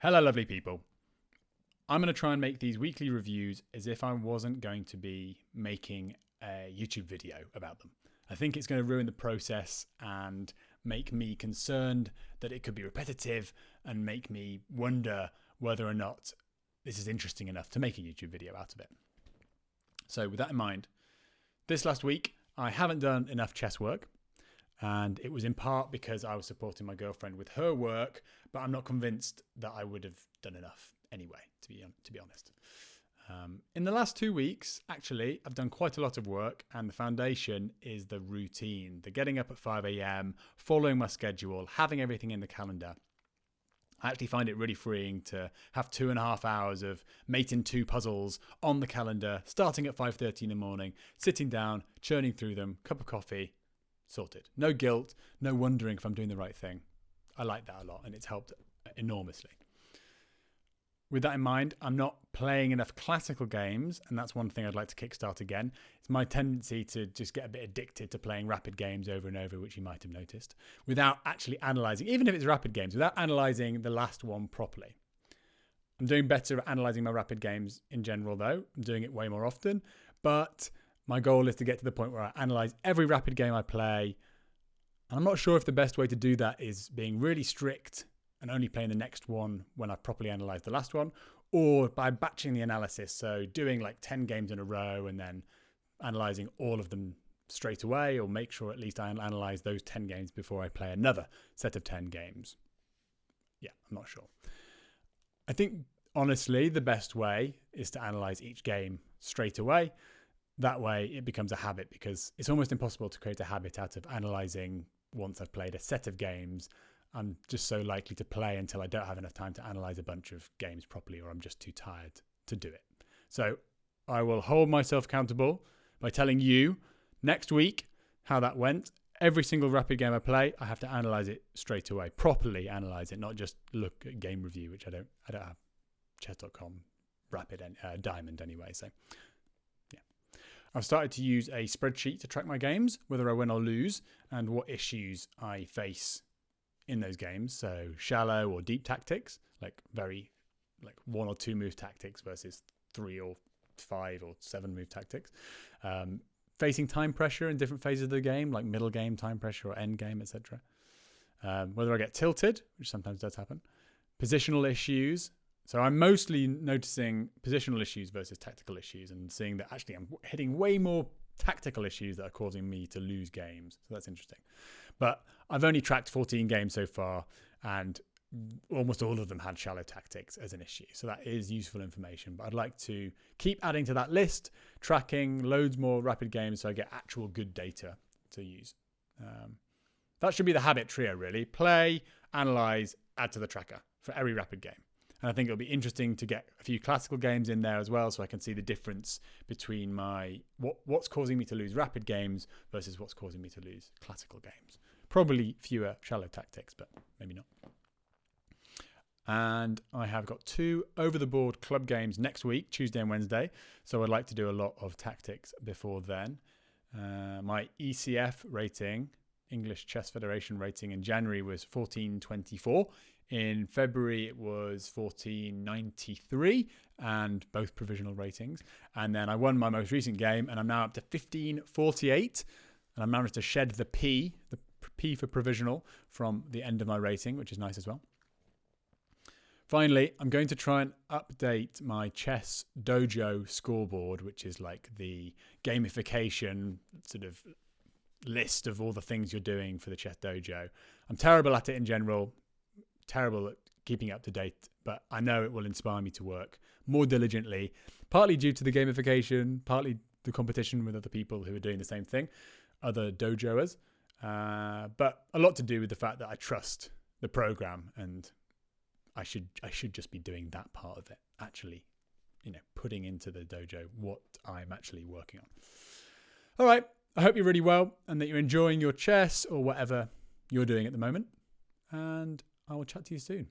Hello, lovely people. I'm going to try and make these weekly reviews as if I wasn't going to be making a YouTube video about them. I think it's going to ruin the process and make me concerned that it could be repetitive and make me wonder whether or not this is interesting enough to make a YouTube video out of it. So with that in mind, this last week I haven't done enough chess work. And it was in part because I was supporting my girlfriend with her work, but I'm not convinced that I would have done enough anyway, to be honest. In the last 2 weeks, actually, I've done quite a lot of work, and the foundation is the routine, the getting up at 5 a.m., following my schedule, having everything in the calendar. I actually find it really freeing to have 2.5 hours of mating 2 puzzles on the calendar, starting at 5:30 in the morning, sitting down, churning through them, cup of coffee, sorted. No guilt, no wondering if I'm doing the right thing. I like that a lot, and it's helped enormously. With that in mind, I'm not playing enough classical games, and that's one thing I'd like to kickstart again. It's my tendency to just get a bit addicted to playing rapid games over and over, which you might have noticed, without actually analysing, even if it's rapid games, without analysing the last one properly. I'm doing better at analysing my rapid games in general, though. I'm doing it way more often, but my goal is to get to the point where I analyse every rapid game I play. And I'm not sure if the best way to do that is being really strict and only playing the next one when I've properly analysed the last one, or by batching the analysis, so doing like 10 games in a row and then analysing all of them straight away, or make sure at least I analyse those 10 games before I play another set of 10 games. Yeah, I'm not sure. I think, honestly, the best way is to analyse each game straight away. That way it becomes a habit, because it's almost impossible to create a habit out of analysing once I've played a set of games. I'm just so likely to play until I don't have enough time to analyse a bunch of games properly, or I'm just too tired to do it. So I will hold myself accountable by telling you next week how that went. Every single rapid game I play, I have to analyse it straight away, properly analyse it, not just look at game review, which I don't have chess.com rapid diamond anyway. So I've started to use a spreadsheet to track my games, whether I win or lose, and what issues I face in those games. So shallow or deep tactics, like 1 or 2 move tactics versus 3 or 5 or 7 move tactics. Facing time pressure in different phases of the game, like middle game time pressure or end game, etc. Whether I get tilted, which sometimes does happen. Positional issues. So I'm mostly noticing positional issues versus tactical issues, and seeing that actually I'm hitting way more tactical issues that are causing me to lose games. So that's interesting. But I've only tracked 14 games so far, and almost all of them had shallow tactics as an issue. So that is useful information. But I'd like to keep adding to that list, tracking loads more rapid games so I get actual good data to use. That should be the habit trio, really. Play, analyze, add to the tracker for every rapid game. And I think it'll be interesting to get a few classical games in there as well, so I can see the difference between what's causing me to lose rapid games versus what's causing me to lose classical games. Probably fewer shallow tactics, but maybe not. And I have got 2 over-the-board club games next week, Tuesday and Wednesday, so I'd like to do a lot of tactics before then. My ECF rating, English Chess Federation rating, in January was 1424. In February, it was 1493, and both provisional ratings. And then I won my most recent game, and I'm now up to 1548. And I managed to shed the P for provisional, from the end of my rating, which is nice as well. Finally, I'm going to try and update my Chess Dojo scoreboard, which is like the gamification sort of list of all the things you're doing for the Chess Dojo. I'm terrible at it in general. Terrible at keeping up to date, but I know it will inspire me to work more diligently, partly due to the gamification, partly the competition with other people who are doing the same thing, other dojoers, but a lot to do with the fact that I trust the program, and I should just be doing that part of it, actually, putting into the dojo what I'm actually working on. All right, I hope you're really well and that you're enjoying your chess or whatever you're doing at the moment, and I will chat to you soon.